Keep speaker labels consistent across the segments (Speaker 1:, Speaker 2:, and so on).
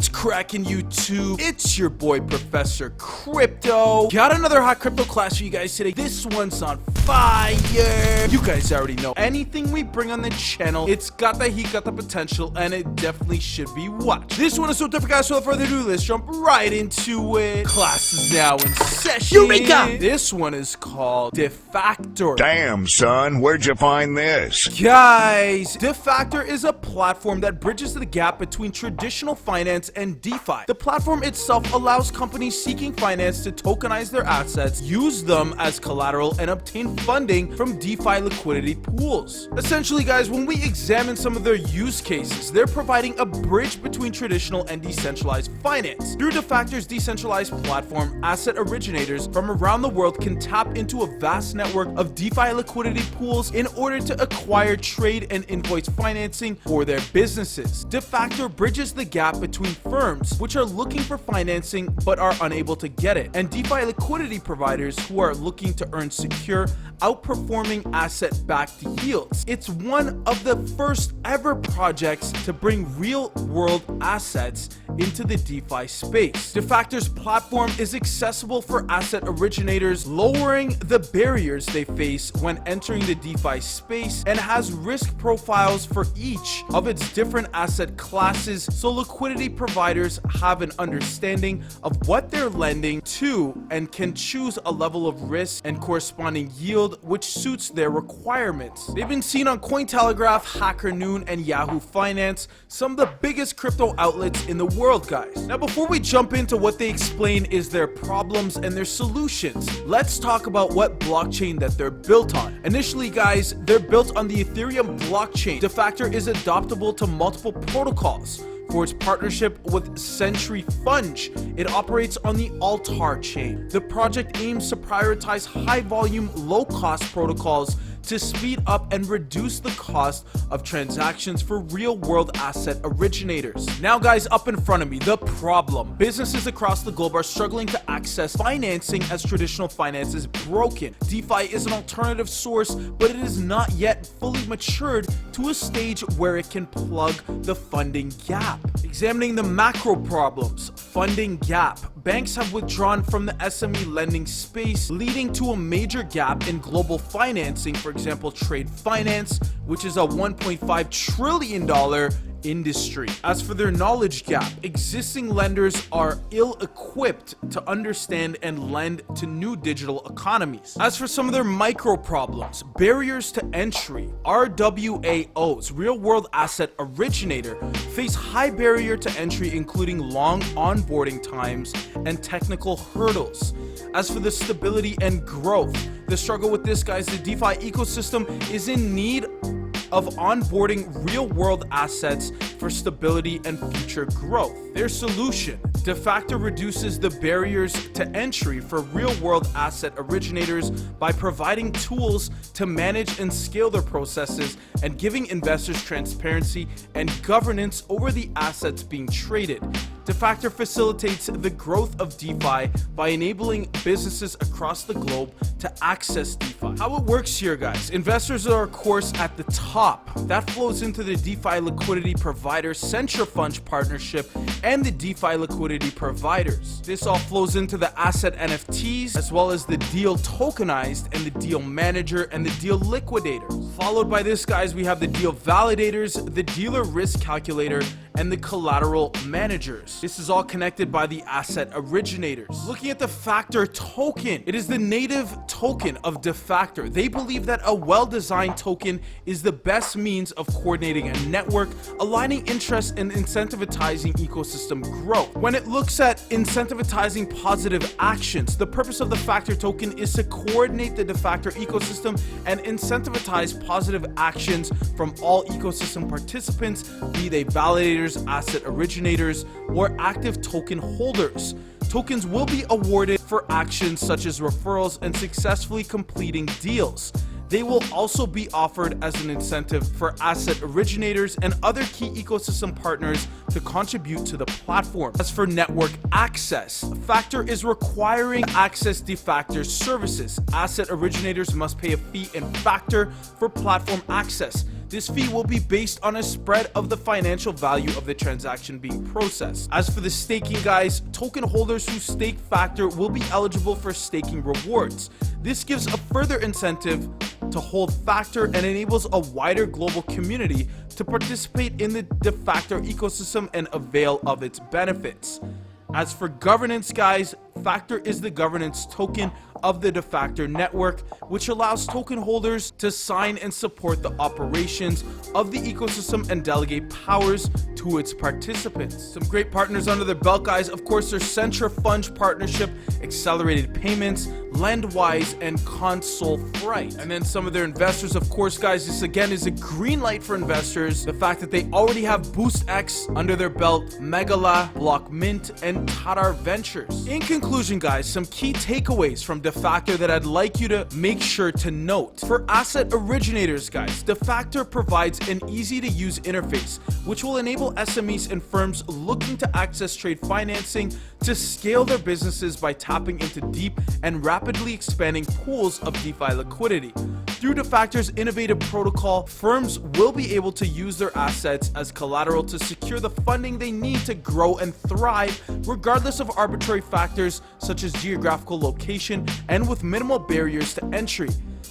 Speaker 1: What's cracking, YouTube? It's your boy Professor Crypto. Got another hot crypto class for you guys today. This one's on fire. You guys already know anything we bring on the channel, it's got the heat, got the potential, and it definitely should be watched. This one is so different, guys. So without further ado, let's jump right into it. Class is now in session.
Speaker 2: Eureka!
Speaker 1: This one is called Defactor.
Speaker 2: Damn, son, where'd you find this?
Speaker 1: Guys, Defactor is a platform that bridges the gap between traditional finance and DeFi. The platform itself allows companies seeking finance to tokenize their assets, use them as collateral, and obtain funding from DeFi liquidity pools. Essentially, guys, when we examine some of their use cases, they're providing a bridge between traditional and decentralized finance. Through Defactor's decentralized platform, asset originators from around the world can tap into a vast network of DeFi liquidity pools in order to acquire, trade, and invoice financing for their businesses. Defactor bridges the gap between firms which are looking for financing but are unable to get it, and DeFi liquidity providers who are looking to earn secure, outperforming asset-backed yields. It's one of the first ever projects to bring real-world assets into the DeFi space. Defactor's platform is accessible for asset originators, lowering the barriers they face when entering the DeFi space, and has risk profiles for each of its different asset classes, so liquidity providers have an understanding of what they're lending to and can choose a level of risk and corresponding yield which suits their requirements. They've been seen on Cointelegraph, HackerNoon, and Yahoo Finance, some of the biggest crypto outlets in the world, guys. Now, before we jump into what they explain is their problems and their solutions, let's talk about what blockchain that they're built on. Initially, guys, they're built on the Ethereum blockchain. Defactor is adoptable to multiple protocols. For its partnership with Centrifuge, it operates on the Altar chain. The project aims to prioritize high-volume, low-cost protocols to speed up and reduce the cost of transactions for real-world asset originators. Now, guys, up in front of me, the problem. Businesses across the globe are struggling to access financing as traditional finance is broken. DeFi is an alternative source, but it is not yet fully matured to a stage where it can plug the funding gap. Examining the macro problems, funding gap. Banks have withdrawn from the SME lending space, leading to a major gap in global financing, for example, trade finance, which is a $1.5 trillion industry. As for their knowledge gap, existing lenders are ill-equipped to understand and lend to new digital economies. As for some of their micro problems, barriers to entry, RWAOs, real-world asset originator, face high barrier to entry, including long onboarding times and technical hurdles. As for the stability and growth, the struggle with this, guys, the DeFi ecosystem is in need of onboarding real-world assets for stability and future growth. Their solution, Defactor reduces the barriers to entry for real-world asset originators by providing tools to manage and scale their processes and giving investors transparency and governance over the assets being traded. Defactor facilitates the growth of DeFi by enabling businesses across the globe to access DeFi. How it works here, guys, investors are, of course, at the top. That flows into the DeFi liquidity provider Centrifuge partnership and the DeFi liquidity providers. This all flows into the asset NFTs, as well as the deal tokenized and the deal manager and the deal liquidator. Followed by this, guys, we have the deal validators, the dealer risk calculator, and the collateral managers. This is all connected by the asset originators. Looking at the Factr token, it is the native token of Defactor. They believe that a well-designed token is the best means of coordinating a network, aligning interests, and incentivitizing ecosystem growth. When it looks at incentivitizing positive actions, the purpose of the Factr token is to coordinate the Defactor ecosystem and incentivize positive actions from all ecosystem participants, be they validators, asset originators, or active token holders. Tokens will be awarded for actions such as referrals and successfully completing deals. They will also be offered as an incentive for asset originators and other key ecosystem partners to contribute to the platform. As for network access, Factr is requiring access Defactor services. Asset originators must pay a fee in Factr for platform access. This fee will be based on a spread of the financial value of the transaction being processed. As for the staking, guys, token holders who stake Factr will be eligible for staking rewards. This gives a further incentive to hold Factr and enables a wider global community to participate in the Defactor ecosystem and avail of its benefits. As for governance, guys, Factr is the governance token of the Defactor network, which allows token holders to sign and support the operations of the ecosystem and delegate powers to its participants. Some great partners under their belt, guys. Of course, there's Centrifunge partnership, accelerated payments, Lendwise, and Console Fright. And then some of their investors, of course, guys, this again is a green light for investors. The fact that they already have BoostX under their belt, Megala, Block Mint, and Tatar Ventures. In conclusion, guys, some key takeaways from Defactor that I'd like you to make sure to note. For asset originators, guys, Defactor provides an easy to use interface, which will enable SMEs and firms looking to access trade financing to scale their businesses by tapping into deep and rapidly expanding pools of DeFi liquidity. Through Defactor's innovative protocol, firms will be able to use their assets as collateral to secure the funding they need to grow and thrive, regardless of arbitrary factors such as geographical location and with minimal barriers to entry.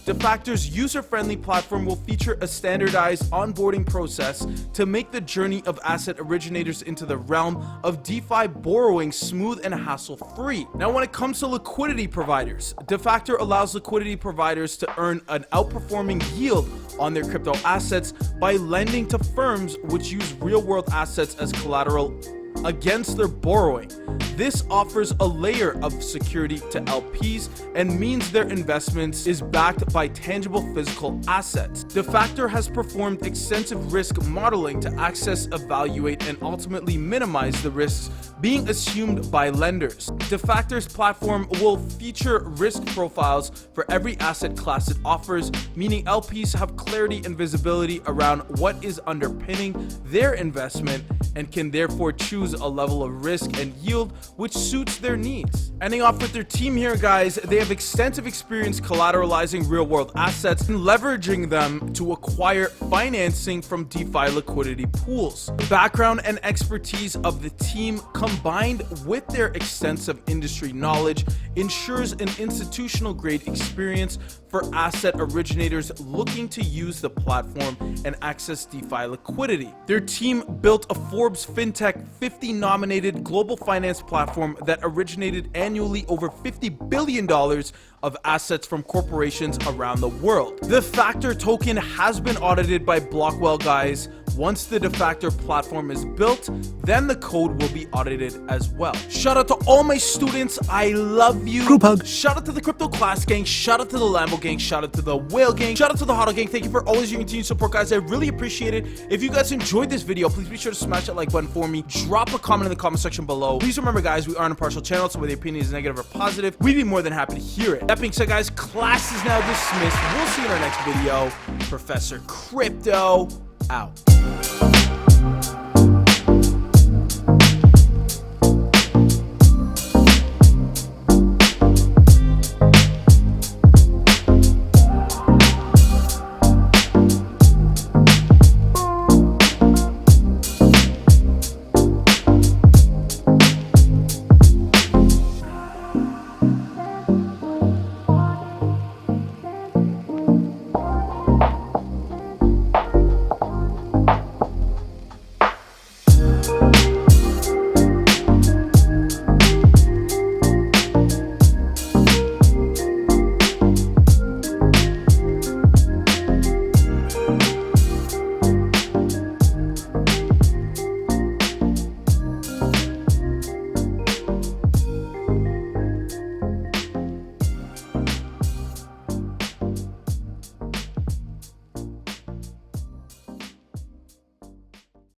Speaker 1: Defactor's user-friendly platform will feature a standardized onboarding process to make the journey of asset originators into the realm of DeFi borrowing smooth and hassle-free. Now, when it comes to liquidity providers, Defactor allows liquidity providers to earn an outperforming yield on their crypto assets by lending to firms which use real-world assets as collateral against their borrowing. This offers a layer of security to LPs and means their investments is backed by tangible physical assets. Defactor has performed extensive risk modeling to access, evaluate, and ultimately minimize the risks being assumed by lenders. Defactor's platform will feature risk profiles for every asset class it offers, meaning LPs have clarity and visibility around what is underpinning their investment and can therefore choose a level of risk and yield which suits their needs. Ending off with their team here, guys, they have extensive experience collateralizing real-world assets and leveraging them to acquire financing from DeFi liquidity pools. The background and expertise of the team, combined with their extensive industry knowledge, ensures an institutional-grade experience for asset originators looking to use the platform and access DeFi liquidity. Their team built a Forbes FinTech 50 nominated global finance platform that originated annually over $50 billion of assets from corporations around the world. The Factr token has been audited by Blockwell, guys. Once the Defactor platform is built, then the code will be audited as well. Shout out to all my students. I love you.
Speaker 3: Group hug.
Speaker 1: Shout out to the Crypto Class Gang. Shout out to the Lambo Gang. Shout out to the Whale Gang. Shout out to the Hodl Gang. Thank you for always your continued support, guys. I really appreciate it. If you guys enjoyed this video, please be sure to smash that like button for me. Drop a comment in the comment section below. Please remember, guys, we are an impartial channel, so whether the opinion is negative or positive, we'd be more than happy to hear it. That being said, guys, class is now dismissed. We'll see you in our next video. Professor Crypto out.